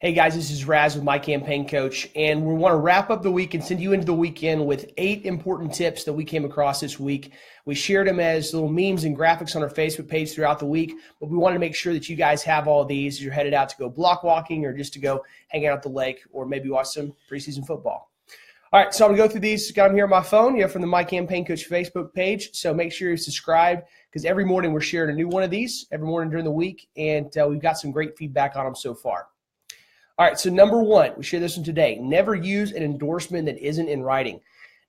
Hey guys, this is Raz with My Campaign Coach, and we want to wrap up the week and send you into the weekend with 8 important tips that we came across this week. We shared them as little memes and graphics on our Facebook page throughout the week, but we wanted to make sure that you guys have all these as you're headed out to go block walking or just to go hang out at the lake or maybe watch some preseason football. All right, so I'm going to go through these. Got them here on my phone, from the My Campaign Coach Facebook page, so make sure you're subscribed because every morning we're sharing a new one of these every morning during the week, and we've got some great feedback on them so far. All right, so number 1, we share this one today. Never use an endorsement that isn't in writing.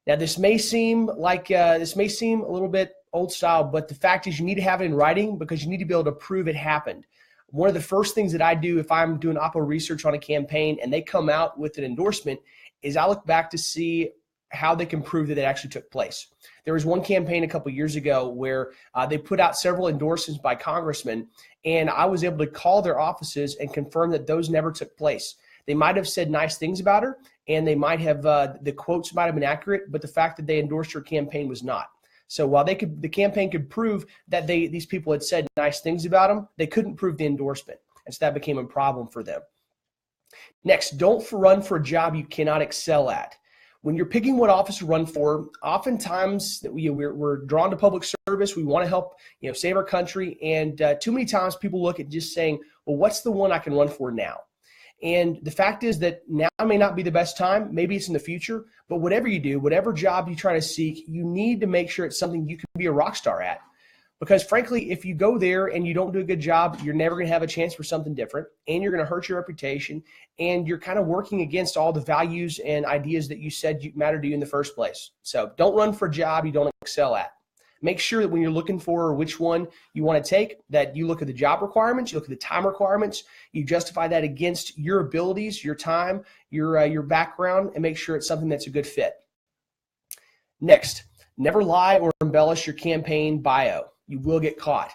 Now, this may seem a little bit old style, but the fact is you need to have it in writing because you need to be able to prove it happened. One of the first things that I do if I'm doing Oppo research on a campaign and they come out with an endorsement is I look back to see how they can prove that it actually took place. There was one campaign a couple years ago where they put out several endorsements by congressmen, and I was able to call their offices and confirm that those never took place. They might have said nice things about her, and they might have the quotes might have been accurate, but the fact that they endorsed her campaign was not. So while the campaign could prove that these people had said nice things about them, they couldn't prove the endorsement, and so that became a problem for them. Next, don't run for a job you cannot excel at. When you're picking what office to run for, oftentimes we're drawn to public service. We want to help save our country. And too many times people look at just saying, well, what's the one I can run for now? And the fact is that now may not be the best time. Maybe it's in the future. But whatever you do, whatever job you try to seek, you need to make sure it's something you can be a rock star at. Because frankly, if you go there and you don't do a good job, you're never going to have a chance for something different, and you're going to hurt your reputation, and you're kind of working against all the values and ideas that you said matter to you in the first place. So don't run for a job you don't excel at. Make sure that when you're looking for which one you want to take, that you look at the job requirements, you look at the time requirements, you justify that against your abilities, your time, your background, and make sure it's something that's a good fit. Next, never lie or embellish your campaign bio. You will get caught.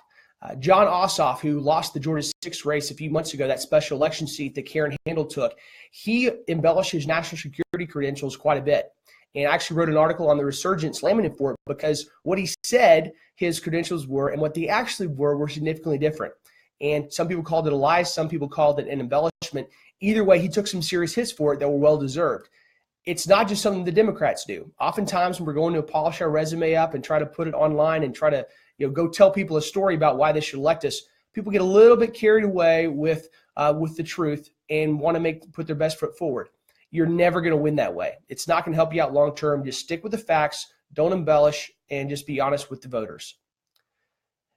John Ossoff, who lost the Georgia 6 race a few months ago, that special election seat that Karen Handel took, he embellished his national security credentials quite a bit. And I actually wrote an article on the Resurgent slamming him for it because what he said his credentials were and what they actually were significantly different. And some people called it a lie. Some people called it an embellishment. Either way, he took some serious hits for it that were well-deserved. It's not just something the Democrats do. Oftentimes when we're going to polish our resume up and try to put it online and try to go tell people a story about why they should elect us, people get a little bit carried away with the truth and want to put their best foot forward. You're never going to win that way. It's not going to help you out long term. Just stick with the facts, don't embellish, and just be honest with the voters.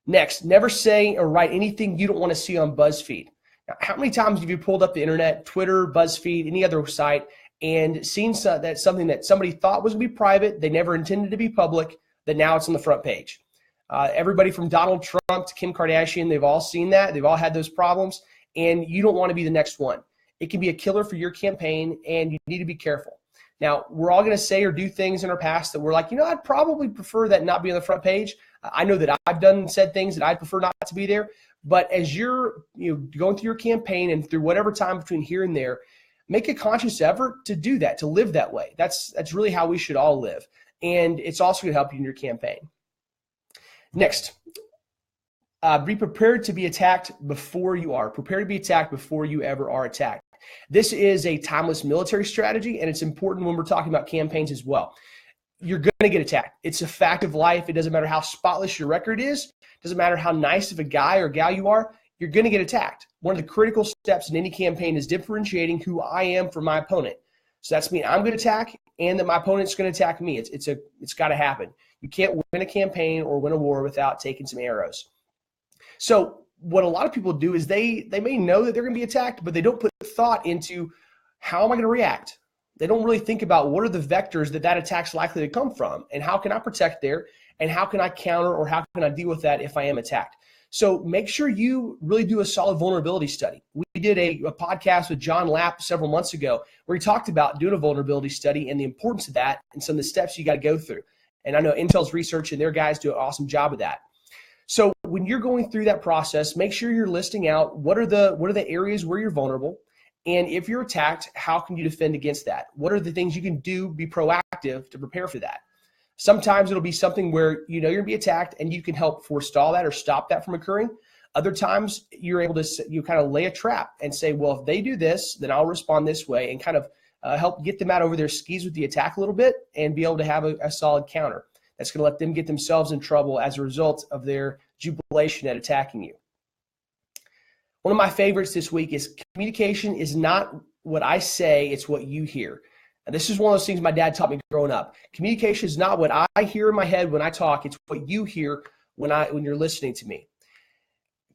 Next, never say or write anything you don't want to see on BuzzFeed. Now, how many times have you pulled up the internet, Twitter, BuzzFeed, any other site, and seen that something that somebody thought was going to be private, they never intended to be public, that now it's on the front page? Everybody from Donald Trump to Kim Kardashian, they've all seen that. They've all had those problems, and you don't want to be the next one. It can be a killer for your campaign, and you need to be careful. Now, we're all going to say or do things in our past that we're like, I'd probably prefer that not be on the front page. I know that I've done and said things that I'd prefer not to be there. But as you're going through your campaign and through whatever time between here and there, make a conscious effort to do that, to live that way. That's really how we should all live. And it's also going to help you in your campaign. Next, be prepared to be attacked before you are. Prepare to be attacked before you ever are attacked. This is a timeless military strategy, and it's important when we're talking about campaigns as well. You're going to get attacked. It's a fact of life. It doesn't matter how spotless your record is. It doesn't matter how nice of a guy or gal you are. You're going to get attacked. One of the critical steps in any campaign is differentiating who I am from my opponent. So that's mean I'm going to attack and that my opponent's going to attack me. It's got to happen. You can't win a campaign or win a war without taking some arrows. So what a lot of people do is they may know that they're going to be attacked, but they don't put thought into how am I going to react? They don't really think about what are the vectors that attack's likely to come from and how can I protect there and how can I counter or how can I deal with that if I am attacked? So make sure you really do a solid vulnerability study. We did a podcast with John Lapp several months ago where he talked about doing a vulnerability study and the importance of that and some of the steps you got to go through. And I know Intel's research and their guys do an awesome job of that. So when you're going through that process, make sure you're listing out what are the areas where you're vulnerable, and if you're attacked, how can you defend against that? What are the things you can do, be proactive to prepare for that? Sometimes it'll be something where you're going to be attacked and you can help forestall that or stop that from occurring. Other times you're able to, you kind of lay a trap and say, well, if they do this, then I'll respond this way, and kind of help get them out over their skis with the attack a little bit and be able to have a solid counter. That's going to let them get themselves in trouble as a result of their jubilation at attacking you. One of my favorites this week is communication is not what I say, it's what you hear. And this is one of those things my dad taught me growing up. Communication is not what I hear in my head when I talk, it's what you hear when you're listening to me.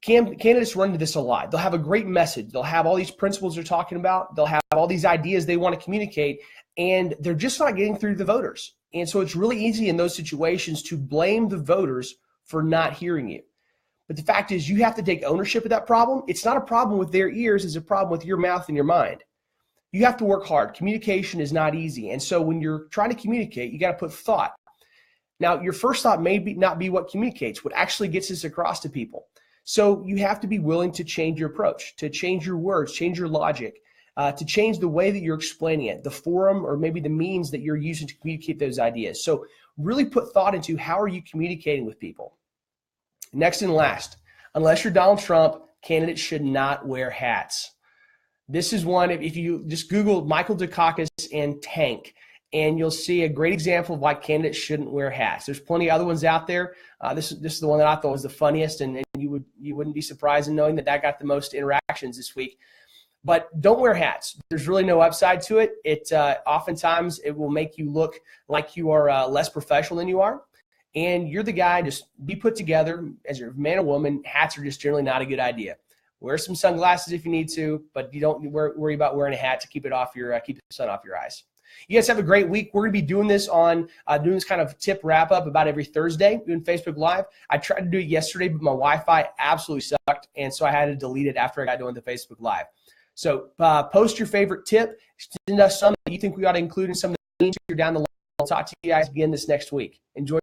Candidates run into this a lot. They'll have a great message. They'll have all these principles they're talking about. They'll have all these ideas they want to communicate, and they're just not getting through to the voters. And so it's really easy in those situations to blame the voters for not hearing you. But the fact is, you have to take ownership of that problem. It's not a problem with their ears. It's a problem with your mouth and your mind. You have to work hard. Communication is not easy. And so when you're trying to communicate, you got to put thought. Now, your first thought may not be what communicates, what actually gets this across to people. So you have to be willing to change your approach, to change your words, change your logic, to change the way that you're explaining it, the forum or maybe the means that you're using to communicate those ideas. So really put thought into how are you communicating with people. Next and last, unless you're Donald Trump, candidates should not wear hats. This is one, if you just Google Michael Dukakis and tank, and you'll see a great example of why candidates shouldn't wear hats. There's plenty of other ones out there. This is the one that I thought was the funniest, and you wouldn't be surprised in knowing that got the most interactions this week. But don't wear hats. There's really no upside to it. Oftentimes it will make you look like you are less professional than you are. And you're the guy, just be put together as you're a man or woman. Hats are just generally not a good idea. Wear some sunglasses if you need to, but you don't worry about wearing a hat to keep the sun off your eyes. You guys have a great week. We're going to be doing this doing this kind of tip wrap up about every Thursday, doing Facebook Live. I tried to do it yesterday, but my Wi-Fi absolutely sucked, and so I had to delete it after I got done with the Facebook Live. So post your favorite tip. Send us some that you think we ought to include in some of the meetings here down the line. I'll talk to you guys again this next week. Enjoy.